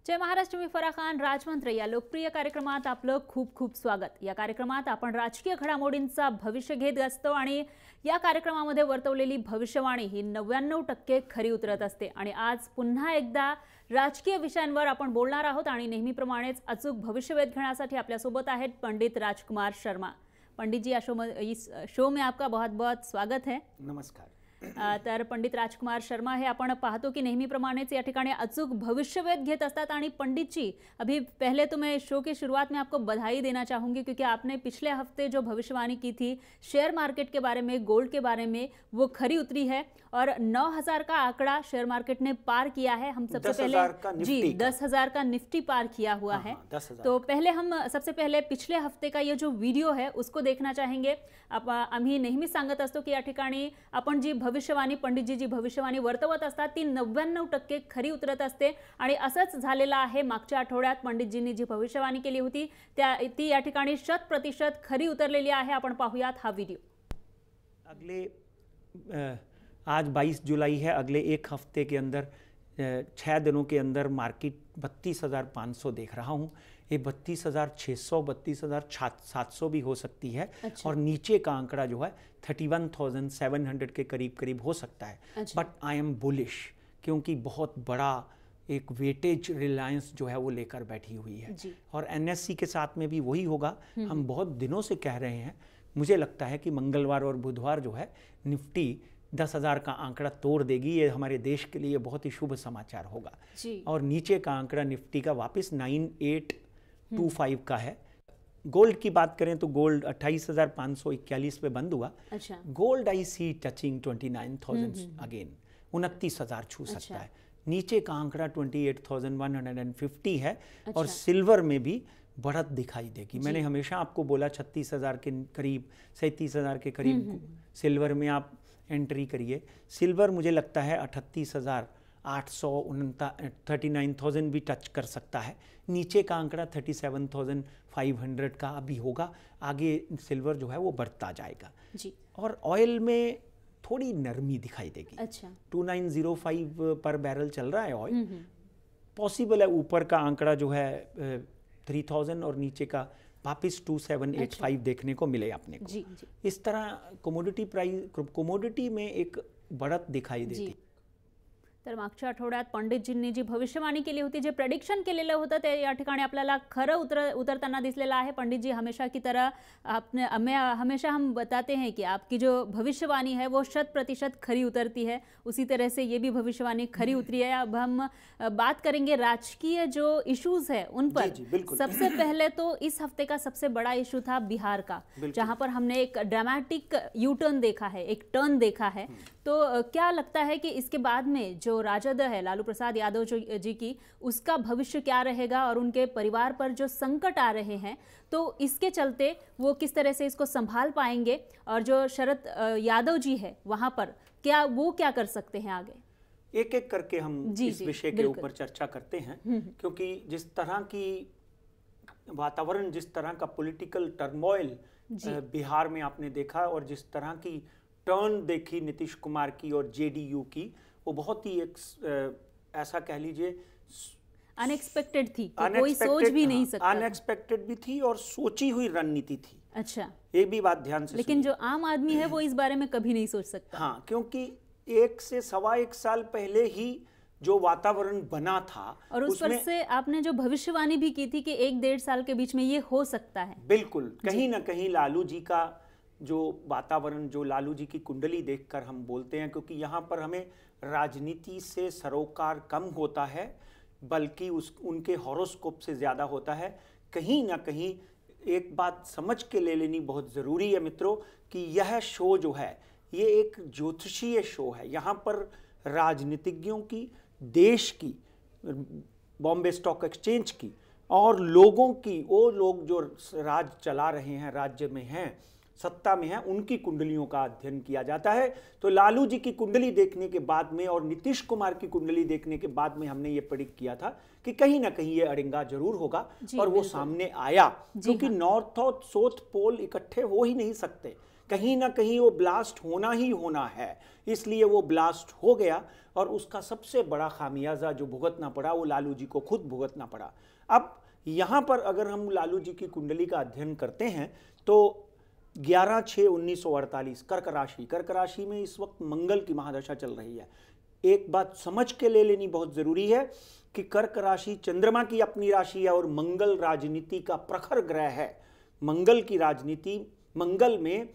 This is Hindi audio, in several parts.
जय महाराष्ट्र, मी फराह खान. राजमंत्र या लोकप्रिय कार्यक्रमात आपलं खूप खूप स्वागत. या कार्यक्रमात आपण राजकीय घडामोडींचा भविष्य घेत असतो आणि या कार्यक्रमामध्ये वर्तवलेली भविष्यवाणी ही 99% खरी उतरत असते. आणि आज पुन्हा एकदा राजकीय विषयांवर आपण बोलणार आहोत आणि नेहमीप्रमाणेच अचूक भविष्यवेध घेण्यासाठी आपल्यासोबत आहेत पंडित राजकुमार शर्मा. पंडित जी, इस शो में आपका बहुत बहुत स्वागत है. नमस्कार. तर पंडित राजकुमार शर्मा हे आपण पाहतो की नेहमीप्रमाणेच या ठिकाणी अचूक भविष्यवेध घेत असतात. आणि पंडित जी, अभी पहले तो मैं शो की शुरुआत में आपको बधाई देना चाहूँगी क्योंकि आपने पिछले हफ्ते जो भविष्यवाणी की थी शेयर मार्केट के बारे में, गोल्ड के बारे में, वो खरी उतरी है और 9,000 का आंकड़ा शेयर मार्केट ने पार किया है. हम सबसे पहले जी 10,000 का निफ्टी पार किया हुआ है. तो पहले हम सबसे पहले पिछले हफ्ते का ये जो वीडियो है उसको देखना चाहेंगे. आम्ही नेहमी सांगत असतो की या ठिकाणी आपण जी भविष्यवाणी, पंडितजी जी भविष्यवाणी वर्तवत असतात ती 99% खरी उतरत असते. आणि असंच झालेलं आहे. मागच्या आठवड्यात पंडितजींनी जी भविष्यवाणी केली होती ती या ठिकाणी 100% खरी उतरलेली आहे. आपण पाहूयात हा व्हिडिओ. अगले आज 22 जुलाई है. अगले एक हफ्ते के अंदर 6 दिनों के अंदर मार्केट 32,500 देख रहा हूँ. ये 32,600, 32,700 भी हो सकती है. और नीचे का आंकड़ा जो है 31,700 के करीब करीब हो सकता है. बट आई एम बुलिश क्योंकि बहुत बड़ा एक वेटेज रिलायंस जो है वो लेकर बैठी हुई है. और एनएससी के साथ में भी वही होगा. हम बहुत दिनों से कह रहे हैं. मुझे लगता है कि मंगलवार और बुधवार जो है निफ्टी 10,000 का आंकड़ा तोड़ देगी. ये हमारे देश के लिए बहुत ही शुभ समाचार होगा. और नीचे का आंकड़ा निफ्टी का वापस 9825 का है. गोल्ड की बात करें तो गोल्ड 28,541 पे बंद हुआ. गोल्ड आई सी टचिंग 29,000 अगेन. 29,000 छू सकता है. नीचे का आंकड़ा 28,150 है. और सिल्वर में भी बढ़त दिखाई देगी. मैंने हमेशा आपको बोला 36,000 के करीब, 37,000 के करीब सिल्वर में आप एंट्री करिए. सिल्वर मुझे लगता है 38,800, 39,000 भी टच कर सकता है. नीचे का आंकड़ा 37,500 का अभी होगा. आगे सिल्वर जो है वो बढ़ता जाएगा. और ऑयल में थोड़ी नरमी दिखाई देगी. 2905 पर बैरल चल रहा है ऑयल. पॉसिबल है ऊपर का आंकड़ा जो है 3,000 और नीचे का वापिस 2785 देखने को मिले अपने को. इस तरह कमोडिटी में एक बढ़त दिखाई देती. तर मागच्या आठवड्यात पंडितजींनी जी भविष्यवाणी केली होती, जे प्रेडिक्शन केलेलं होतं ते या ठिकाणी आपल्याला खरं उतरताना दिसलेलं आहे. पंडित जी, हमेशा की तरह हमेशा हम बताते हैं कि आपकी जो भविष्यवाणी है वो 100% खरी उतरती है. उसी तरह से ये भी भविष्यवाणी खरी उतरी है. अब हम बात करेंगे राजकीय जो इश्यूज है उन पर. सबसे पहले तो इस हफ्ते का सबसे बड़ा इशू था बिहार का, जहां पर हमने एक ड्रामेटिक यू टर्न देखा है, एक टर्न देखा है. तो क्या लगता है कि इसके बाद में जो राजद है, लालू प्रसाद यादव जी की, उसका भविष्य क्या रहेगा और उनके परिवार पर जो संकट आ रहे हैं तो इसके चलते वो किस तरह से इसको संभाल पाएंगे? और जो शरद यादव जी है वहां पर वो क्या कर सकते हैं आगे? एक एक करके हम इस विषय के ऊपर चर्चा करते हैं. क्योंकि जिस तरह की वातावरण, जिस तरह का पॉलिटिकल टर्मोइल बिहार में आपने देखा और जिस तरह की टर्न देखी नीतीश कुमार की और जेडीयू की, वो बहुत ही एक ऐसा कह लीजिए अनएक्सपेक्टेड थी. कोई सोच भी नहीं सकता. अनएक्सपेक्टेड भी थी और सोची हुई रणनीति थी. ये भी बात ध्यान से. लेकिन जो आम आदमी है वो इस बारे में कभी नहीं सोच सकता. हाँ, क्योंकि 1 से सवा 1 साल पहले ही जो वातावरण बना था और उस पर से आपने जो भविष्यवाणी भी की थी कि 1-1.5 साल के बीच में ये हो सकता है. बिल्कुल. कहीं ना कहीं लालू जी का जो वातावरण, जो लालू जी की कुंडली देखकर हम बोलते हैं, क्योंकि यहाँ पर हमें राजनीति से सरोकार कम होता है बल्कि उनके हॉरोस्कोप से ज़्यादा होता है. कहीं ना कहीं एक बात समझ के ले लेनी बहुत ज़रूरी है मित्रों कि यह शो जो है ये एक ज्योतिषीय शो है. यहाँ पर राजनीतिज्ञों की, देश की, बॉम्बे स्टॉक एक्सचेंज की और लोगों की, वो लोग जो राज चला रहे हैं, राज्य में हैं, सत्ता में हैं उनकी कुंडलियों का अध्ययन किया जाता है। तो लालू जी की कुंडली देखने के बाद में और नीतीश कुमार की कुंडली देखने के बाद में हमने ये प्रेडिक्ट किया था कि कहीं ना कहीं ये अड़ंगा जरूर होगा, और वो सामने आया, क्योंकि नॉर्थ और साउथ पोल इकट्ठे हो ही नहीं सकते, कहीं ना कहीं वो ब्लास्ट होना ही होना है। इसलिए वो ब्लास्ट हो गया और उसका सबसे बड़ा खामियाजा जो भुगतना पड़ा वो लालू जी को खुद भुगतना पड़ा। अब यहाँ पर अगर हम लालू जी की कुंडली का अध्ययन करते हैं तो 11/6/1948 कर्क राशि में इस वक्त मंगल की महादशा चल रही है। एक बात समझ के ले लेनी बहुत जरूरी है कि कर्क राशि चंद्रमा की अपनी राशि है और मंगल राजनीति का प्रखर ग्रह है। मंगल की राजनीति, मंगल में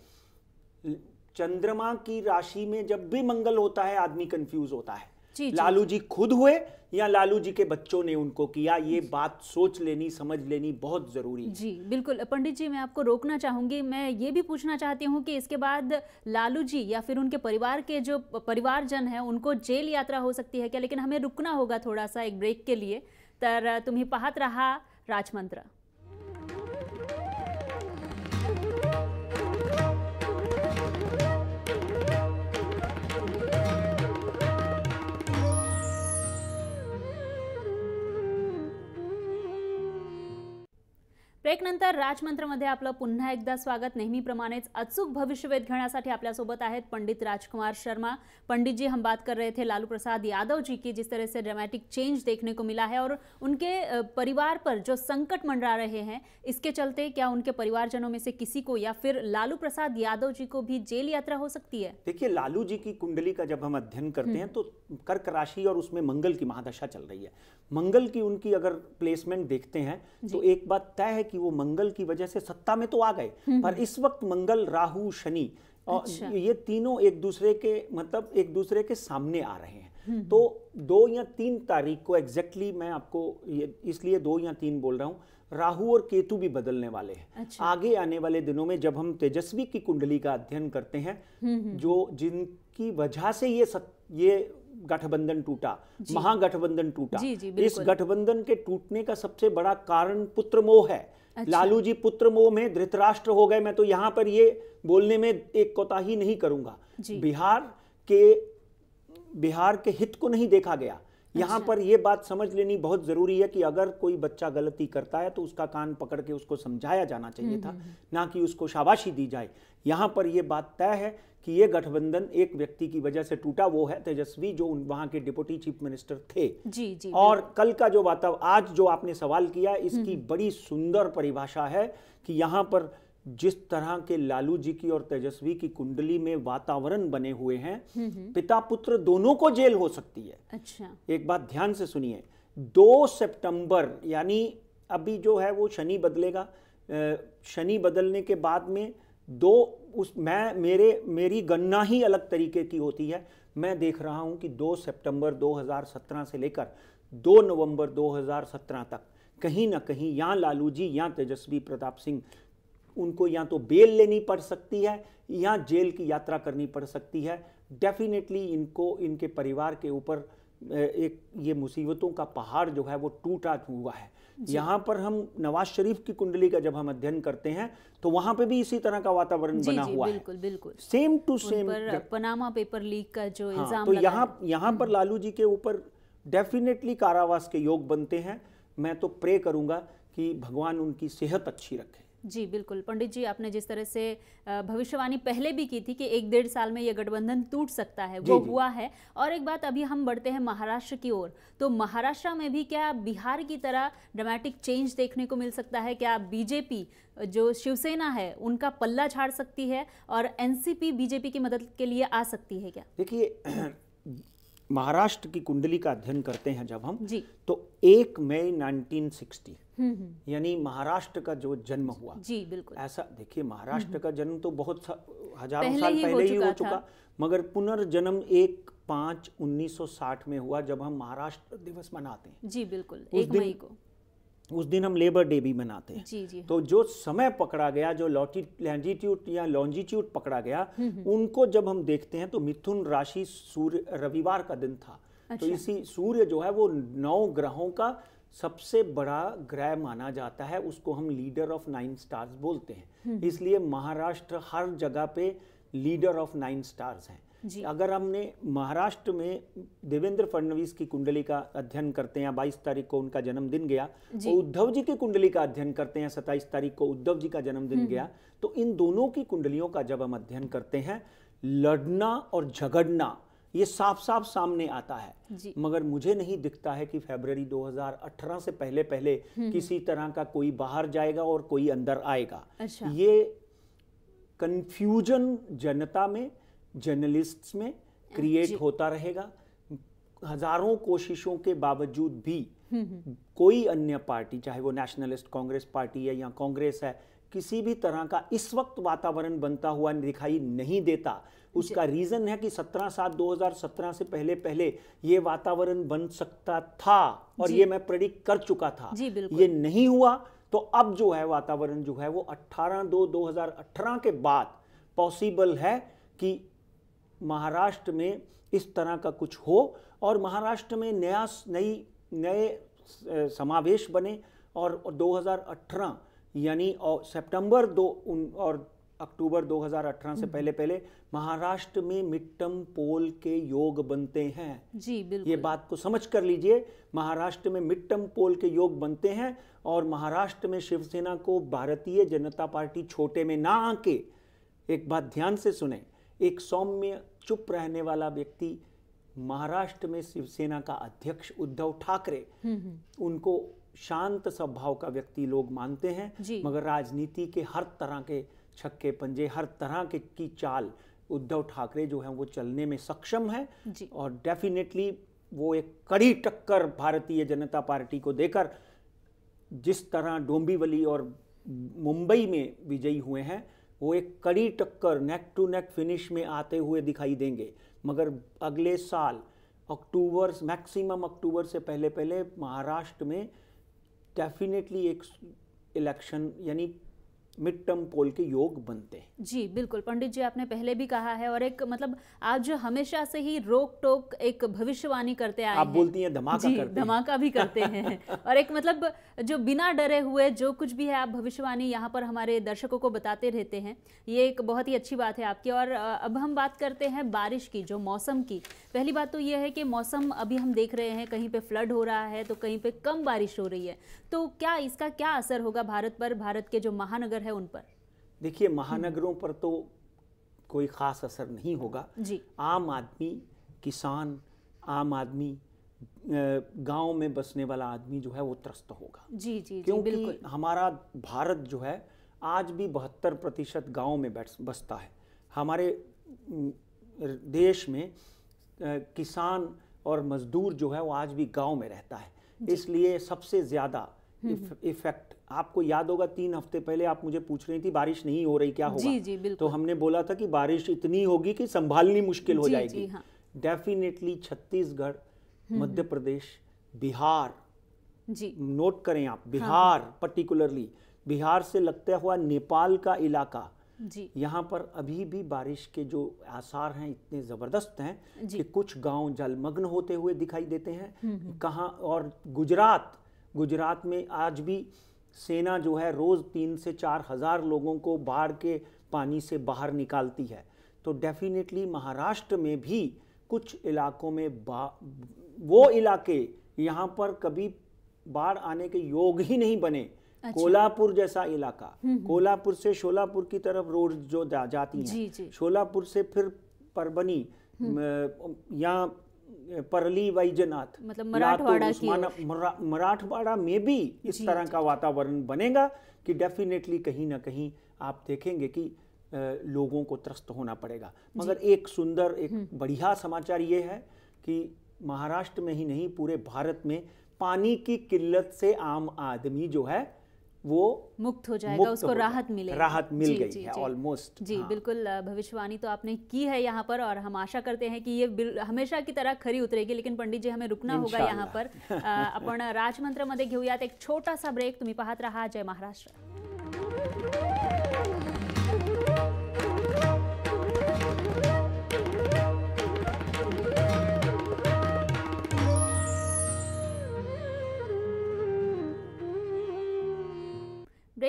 चंद्रमा की राशि में जब भी मंगल होता है आदमी कंफ्यूज होता है। लालू जी खुद हुए या लालू जी के बच्चों ने उनको किया, ये बात सोच लेनी, समझ लेनी बहुत जरूरी है। जी बिल्कुल। पंडित जी, मैं आपको रोकना चाहूंगी, मैं ये भी पूछना चाहती हूँ कि इसके बाद लालू जी या फिर उनके परिवार के जो परिवारजन हैं उनको जेल यात्रा हो सकती है क्या? लेकिन हमें रुकना होगा थोड़ा सा एक ब्रेक के लिए। तर तुम्ही पाहत रहा राजमंत्र। ब्रेकनंतर राजमंत्रमध्ये आपलं पुन्हा एकदा स्वागत। नेहमीप्रमाणेच अचूक भविष्यवेध घेण्यासाठी आपल्यासोबत आहेत पंडित राजकुमार शर्मा। पंडित जी, हम बात कर रहे थे लालू प्रसाद यादव जी की, जिस तरह से ड्रामेटिक चेंज देखने को मिला है और उनके परिवार पर जो संकट मंडरा रहे हैं, इसके चलते क्या उनके परिवारजनों में से किसी को या फिर लालू प्रसाद यादव जी को भी जेल यात्रा हो सकती है? देखिए, लालू जी की कुंडली का जब हम अध्ययन करते हैं तो कर्क राशि और उसमें मंगल की महादशा चल रही है। मंगल की उनकी अगर प्लेसमेंट देखते हैं तो एक बात तय है कि वो मंगल की वजह से सत्ता में तो आ गए, पर इस वक्त मंगल, राहु, शनि और ये तीनों एक दूसरे के सामने आ रहे हैं। तो 2 या 3 तारीख को एग्जैक्टली मैं आपको इसलिए 2 या 3 बोल रहा हूँ, राहु और केतु भी बदलने वाले हैं। आगे आने वाले दिनों में जब हम तेजस्वी की कुंडली का अध्ययन करते हैं, जो जिनकी वजह से ये गठबंधन टूटा, महागठबंधन टूटा, इस गठबंधन के टूटने का सबसे बड़ा कारण पुत्र मोह है। लालू जी पुत्र मोह में धृतराष्ट्र हो गए। मैं तो यहां पर ये बोलने में एक कोताही नहीं करूंगा, बिहार के हित को नहीं देखा गया। यहां पर यह बात समझ लेनी बहुत जरूरी है कि अगर कोई बच्चा गलती करता है तो उसका कान पकड़ के उसको समझाया जाना चाहिए था, ना कि उसको शाबाशी दी जाए। यहां पर यह बात तय है कि यह गठबंधन एक व्यक्ति की वजह से टूटा, वो है तेजस्वी, जो वहां के डिप्टी चीफ मिनिस्टर थे। जी, और कल का जो आज जो आपने सवाल किया, इसकी बड़ी सुंदर परिभाषा है कि यहां पर जिस तरह के लालू जी की और तेजस्वी की कुंडली में वातावरण बने हुए हैं, पिता पुत्र दोनों को जेल हो सकती है। अच्छा, एक बात ध्यान से सुनिए, 2 सितंबर यानी अभी जो है वो शनि बदलेगा। शनि बदलने के बाद में मेरी गणना ही अलग तरीके की होती है। मैं देख रहा हूं कि 2 सितंबर 2017 से लेकर 2 नवंबर 2017 तक कहीं ना कहीं या लालू जी या तेजस्वी प्रताप सिंह, उनको या तो बेल लेनी पड़ सकती है या जेल की यात्रा करनी पड़ सकती है। डेफिनेटली इनके परिवार के ऊपर एक ये मुसीबतों का पहाड़ जो है वो टूटा हुआ है। यहाँ पर हम नवाज शरीफ की कुंडली का जब हम अध्ययन करते हैं तो वहां पे भी इसी तरह का वातावरण बना हुआ है। बिल्कुल same to same Panama paper leak का जो इल्जाम तो यहाँ पर लालू जी के ऊपर डेफिनेटली कारावास के योग बनते हैं। मैं तो प्रे करूंगा कि भगवान उनकी सेहत अच्छी रखे। जी बिल्कुल। पंडित जी, आपने जिस तरह से भविष्यवाणी पहले भी की थी कि 1-1.5 साल में यह गठबंधन टूट सकता है, वो हुआ है। और एक बात, अभी हम बढ़ते हैं महाराष्ट्र की ओर, तो महाराष्ट्र में भी क्या बिहार की तरह ड्रामेटिक चेंज देखने को मिल सकता है? क्या बीजेपी जो शिवसेना है उनका पल्ला झाड़ सकती है और एनसीपी बीजेपी की मदद के लिए आ सकती है क्या? देखिए, महाराष्ट्र की कुंडली का अध्ययन करते हैं जब हम तो 1 मई 1960 यानी महाराष्ट्र का जो जन्म हुआ। जी बिल्कुल। ऐसा देखिए, महाराष्ट्र का जन्म तो बहुत हजारों साल पहले ही हो चुका, मगर पुनर्जन्म 1/5/1960 में हुआ, जब हम महाराष्ट्र दिवस मनाते हैं। जी बिल्कुल, 1 मई को। उस दिन हम लेबर डे भी मनाते हैं। जी। तो जो समय पकड़ा गया, जो लैंजीट्यूड या लॉन्जिट्यूड पकड़ा गया, उनको जब हम देखते हैं तो मिथुन राशि, सूर्य, रविवार का दिन था। तो इसी सूर्य जो है वो 9 ग्रहों का सबसे बड़ा ग्रह माना जाता है, उसको हम लीडर ऑफ 9 स्टार्स बोलते हैं। इसलिए महाराष्ट्र हर जगह पे लीडर ऑफ 9 स्टार्स हैं। अगर हमने महाराष्ट्र में देवेंद्र फडणवीस की कुंडली का अध्ययन करते हैं, 22 तारीख को उनका जन्मदिन गया, तो उद्धव जी की कुंडली का अध्ययन करते हैं, 27 तारीख को उद्धव जी का जन्मदिन गया, तो इन दोनों की कुंडलियों का जब हम अध्ययन करते हैं, लड़ना और झगड़ना ये साफ साफ सामने आता है। मगर मुझे नहीं दिखता है कि फरवरी 2018 से पहले पहले किसी तरह का कोई बाहर जाएगा और कोई अंदर आएगा। ये कंफ्यूजन जनता में, जर्नलिस्ट्स में क्रिएट होता रहेगा। हजारों कोशिशों के बावजूद भी कोई अन्य पार्टी, चाहे वो नेशनलिस्ट कांग्रेस पार्टी है या कांग्रेस है, किसी भी तरह का इस वक्त वातावरण बनता हुआ दिखाई नहीं देता। उसका रीजन है कि 17/7/2017 से पहले पहले ये वातावरण बन सकता था और ये मैं प्रेडिक्ट कर चुका था। ये नहीं हुआ, तो अब जो है वातावरण जो है वो 18/2/2018 के बाद पॉसिबल है कि महाराष्ट्र में इस तरह का कुछ हो और महाराष्ट्र में नए समावेश बने और 2018 यानी सितंबर 2 और अक्टूबर 2018 से पहले पहले महाराष्ट्र में मिड टर्म पोल के योग बनते हैं। जी बिल्कुल, ये बात को समझ कर लीजिए। महाराष्ट्र में मिड टर्म पोल के योग बनते हैं और महाराष्ट्र में शिवसेना को भारतीय जनता पार्टी छोटे में ना आके, एक बात ध्यान से सुने, एक सौम्य चुप रहने वाला व्यक्ति महाराष्ट्र में शिवसेना का अध्यक्ष उद्धव ठाकरे, उनको शांत स्वभाव का व्यक्ति लोग मानते हैं, मगर राजनीति के हर तरह के छक्के पंजे, हर तरह के की चाल उद्धव ठाकरे जो है वो चलने में सक्षम है और डेफिनेटली वो एक कड़ी टक्कर भारतीय जनता पार्टी को देकर, जिस तरह डोंबिवली और मुंबई में विजयी हुए हैं, वो एक कड़ी टक्कर नेक टू नेक फिनिश में आते हुए दिखाई देंगे। मगर अगले साल अक्टूबर, मैक्सिमम अक्टूबर से पहले पहले महाराष्ट्र में डेफिनेटली एक इलेक्शन यानी मिड टर्म पोल के योग बनते हैं। जी बिल्कुल पंडित जी, आपने पहले भी कहा है और एक मतलब आप जो हमेशा से ही रोक टोक एक भविष्यवाणी करते आए हैं, आप बोलती हैं धमाका करते हैं। धमाका भी करते हैं और एक मतलब जो बिना डरे हुए जो कुछ भी है आप भविष्यवाणी यहाँ पर हमारे दर्शकों को बताते रहते हैं, ये एक बहुत ही अच्छी बात है आपकी। और अब हम बात करते हैं बारिश की, जो मौसम की। पहली बात तो ये है कि मौसम अभी हम देख रहे हैं कहीं पे फ्लड हो रहा है तो कहीं पे कम बारिश हो रही है, तो क्या इसका क्या असर होगा भारत पर, भारत के जो महानगर है उन पर? देखिए, महानगरों पर तो कोई खास असर नहीं होगा जी। आम आदमी, किसान, आम आदमी, गांव में बसने वाला आदमी जो है वो त्रस्त होगा। जी जी, क्योंकि बिल्कुल। हमारा भारत जो है आज भी 72% गांव में बसता है। हमारे देश में किसान और मजदूर जो है वो आज भी गांव में रहता है, इसलिए सबसे ज्यादा इफेक्ट, आपको याद होगा 3 हफ्ते पहले आप मुझे पूछ रही थी बारिश नहीं हो रही क्या होगा। जी जी बिल्कुल। तो हमने बोला था कि बारिश इतनी होगी कि संभालनी मुश्किल हो जाएगी। जी, हाँ। डेफिनेटली छत्तीसगढ़, मध्य प्रदेश, बिहार, जी नोट करें आप, बिहार पर्टिकुलरली, बिहार से लगता हुआ नेपाल का इलाका, जी, यहाँ पर अभी भी बारिश के जो आसार हैं इतने जबरदस्त हैं कि कुछ गांव जलमग्न होते हुए दिखाई देते हैं। कहाँ, और गुजरात में आज भी सेना जो है रोज 3 से 4 हजार लोगों को बाढ़ के पानी से बाहर निकालती है। तो डेफिनेटली महाराष्ट्र में भी कुछ इलाकों में वो इलाके यहाँ पर कभी बाढ़ आने के योग ही नहीं बने। कोल्हापुर जैसा इलाका, कोल्हापुर से शोलापुर की तरफ रोड जो जाती हैं, शोलापुर से फिर परभनी या परली वैजनाथ, मतलब मराठवाड़ा की मराठवाड़ा में भी इस तरह का वातावरण बनेगा कि डेफिनेटली कहीं ना कहीं आप देखेंगे कि लोगों को त्रस्त होना पड़ेगा। मगर एक सुंदर, एक बढ़िया समाचार ये है कि महाराष्ट्र में ही नहीं पूरे भारत में पानी की किल्लत से आम आदमी जो है वो मुक्त हो जाएगा, उसको राहत मिलेगी, राहत मिल गई है ऑलमोस्ट। जी हाँ। बिल्कुल, भविष्यवाणी तो आपने की है यहाँ पर और हम आशा करते हैं कि ये हमेशा की तरह खरी उतरेगी। लेकिन पंडित जी, हमें रुकना होगा यहाँ पर। आपण राजमंत्रमध्ये घेऊयात एक छोटासा ब्रेक। तुम्ही पाहत रहा जय महाराष्ट्र।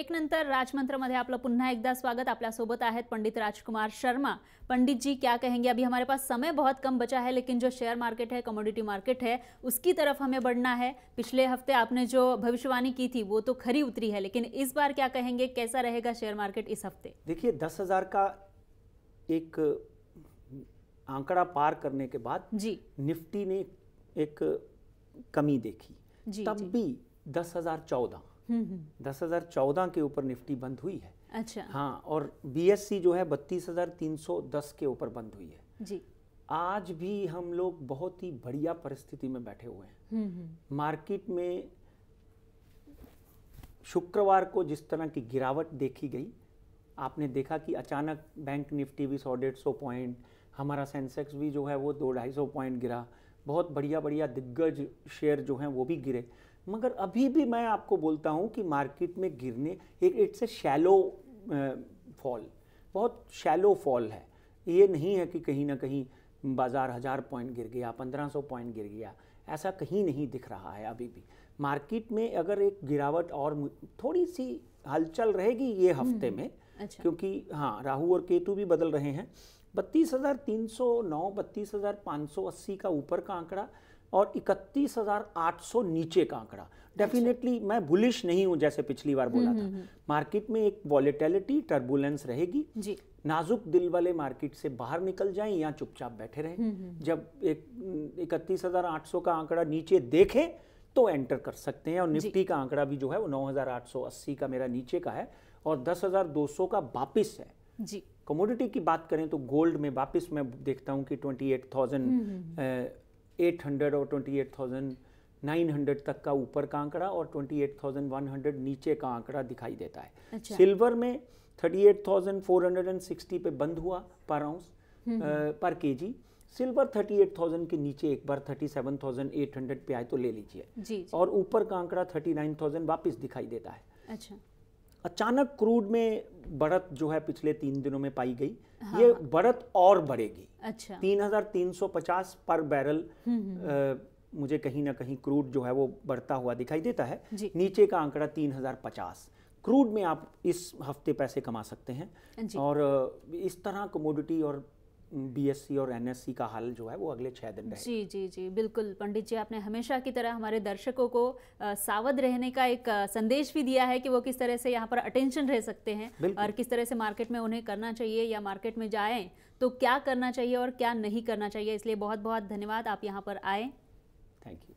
ब्रेक नंतर राजमंत्रमध्ये आपलं पुन्हा एकदा स्वागत। आपल्या सोबत आहेत पंडित राजकुमार शर्मा। पंडित जी क्या कहेंगे? अभी हमारे पास समय बहुत कम बचा है, लेकिन जो शेयर मार्केट है, कमोडिटी मार्केट है, उसकी तरफ हमें बढ़ना है। पिछले हफ्ते आपने जो भविष्यवाणी की थी वो तो खरी उतरी है, लेकिन इस बार क्या कहेंगे, कैसा रहेगा शेयर मार्केट इस हफ्ते? देखिए 10,000 का एक आंकड़ा पार करने के बाद जी निफ्टी ने एक कमी देखी, तब भी 10,014 10,014 के ऊपर निफ्टी बंद हुई है। अच्छा हाँ, और बीएससी जो है 32,310 के ऊपर बंद हुई है। जी आज भी हम लोग बहुत ही बढ़िया परिस्थिति में बैठे हुए हैं। मार्केट में शुक्रवार को जिस तरह की गिरावट देखी गई, आपने देखा कि अचानक बैंक निफ्टी भी 100-150 पॉइंट, हमारा सेंसेक्स भी जो है वो 200-250 पॉइंट गिरा। बहुत बढ़िया बढ़िया दिग्गज शेयर जो हैं वो भी गिरे, मगर अभी भी मैं आपको बोलता हूं कि मार्केट में गिरने इट्स ए शैलो फॉल, बहुत शैलो फॉल है। ये नहीं है कि कहीं ना कहीं बाजार 1000 पॉइंट गिर गया, 1500 पॉइंट गिर गया, ऐसा कहीं नहीं दिख रहा है। अभी भी मार्केट में अगर एक गिरावट और थोड़ी सी हलचल रहेगी ये हफ्ते में। अच्छा। क्योंकि हाँ, राहु और केतु भी बदल रहे हैं। 32,309, 32,580 का ऊपर का आंकड़ा और 31,800 नीचे का आंकड़ा। डेफिनेटली मैं बुलिश नहीं हूं, जैसे पिछली बार बोला था। मार्केट में एक वॉलेटिलिटी, टर्बुलेंस रहेगी जी। नाजुक दिल वाले मार्केट से बाहर निकल जाएं या चुपचाप बैठे रहें। जब एक 31,800 का आंकड़ा नीचे देखें तो एंटर कर सकते हैं। और निफ्टी का आंकड़ा भी जो है वो 9,880 का मेरा नीचे का है और 10,200 का वापिस है जी। कमोडिटी की बात करें तो गोल्ड में वापस मैं देखता हूं कि 28,800 और 28,900 तक का ऊपर का आंकड़ा और 28,100 नीचे का आंकड़ा दिखाई देता है। अच्छा। सिल्वर में 38,460 पे बंद हुआ पर आउंस पर केजी। सिल्वर 38,000 के नीचे एक बार 37,800 पे आए तो ले लीजिए जी। और ऊपर का आंकड़ा 39,000 वापस दिखाई देता है। अच्छा। अचानक क्रूड में बढ़त जो है पिछले 3 दिनों में पाई गई। हाँ। ये बढ़त और बढ़ेगी। अच्छा। 3,350 पर बैरल मुझे कहीं ना कहीं क्रूड जो है वो बढ़ता हुआ दिखाई देता है। नीचे का आंकड़ा 3,050। क्रूड में आप इस हफ्ते पैसे कमा सकते हैं और इस तरह कमोडिटी और बीएससी और एनएससी का हाल जो है वो अगले 6 दिन रहेगा। जी जी जी बिल्कुल पंडित जी, आपने हमेशा की तरह हमारे दर्शकों को सावध रहने का एक संदेश भी दिया है कि वो किस तरह से यहाँ पर अटेंशन रह सकते हैं और किस तरह से मार्केट में उन्हें करना चाहिए या मार्केट में जाएं तो क्या करना चाहिए और क्या नहीं करना चाहिए। इसलिए बहुत बहुत धन्यवाद, आप यहाँ पर आए। Thank you.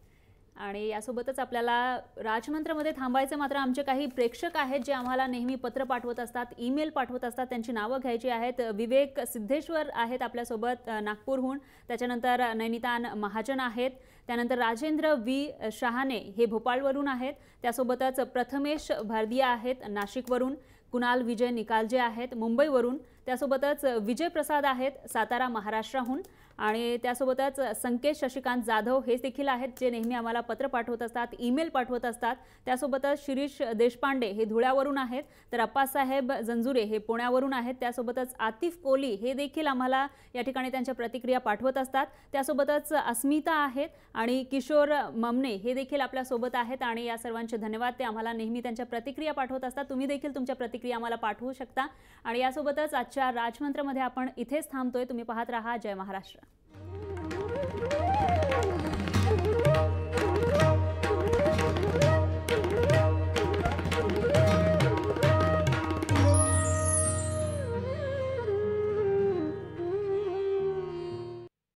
आणि यासोबतच आपल्याला राजमंत्रमध्ये थांबायचे मात्र आमचे काही प्रेक्षक आहेत जे आम्हाला नेहमी पत्र पाठवत असतात, ईमेल पाठवत असतात। त्यांची नावं घ्यायची आहेत। विवेक सिद्धेश्वर आहेत आपल्यासोबत नागपूरहून, त्याच्यानंतर नैनितान महाजन आहेत, त्यानंतर राजेंद्र वी शहाणे हे भोपाळवरून आहेत, त्यासोबतच प्रथमेश भारदिया आहेत नाशिकवरून, कुणाल विजय निकालजे आहेत मुंबईवरून, त्यासोबतच विजय प्रसाद आहेत सातारा महाराष्ट्राहून आणि त्यासोबतच संकेश शशिकांत जाधव हे देखील आहेत जे नेहमी आम्हाला पत्र पाठवत असतात, ईमेल पाठवत असतात। त्यासोबतच शिरीष देशपांडे हे धुळ्यावरून आहेत, तर अप्पासाहेब जंजुरे हे पुण्यावरून आहेत, त्यासोबतच आतिफ कोली हे देखील आम्हाला या ठिकाणी त्यांच्या प्रतिक्रिया पाठवत असतात। त्यासोबतच अस्मिता आहेत आणि किशोर ममने हे देखील आपल्या सोबत आहेत आणि या सर्वांचे धन्यवाद। ते आम्हाला नेहमी त्यांच्या प्रतिक्रिया पाठवत असतात। तुम्ही देखील तुमच्या प्रतिक्रिया आम्हाला पाठवू शकता आणि यासोबतच आजच्या राजमंत्रमध्ये आपण इथेच थांबतोय। तुम्ही पाहत रहा जय महाराष्ट्र।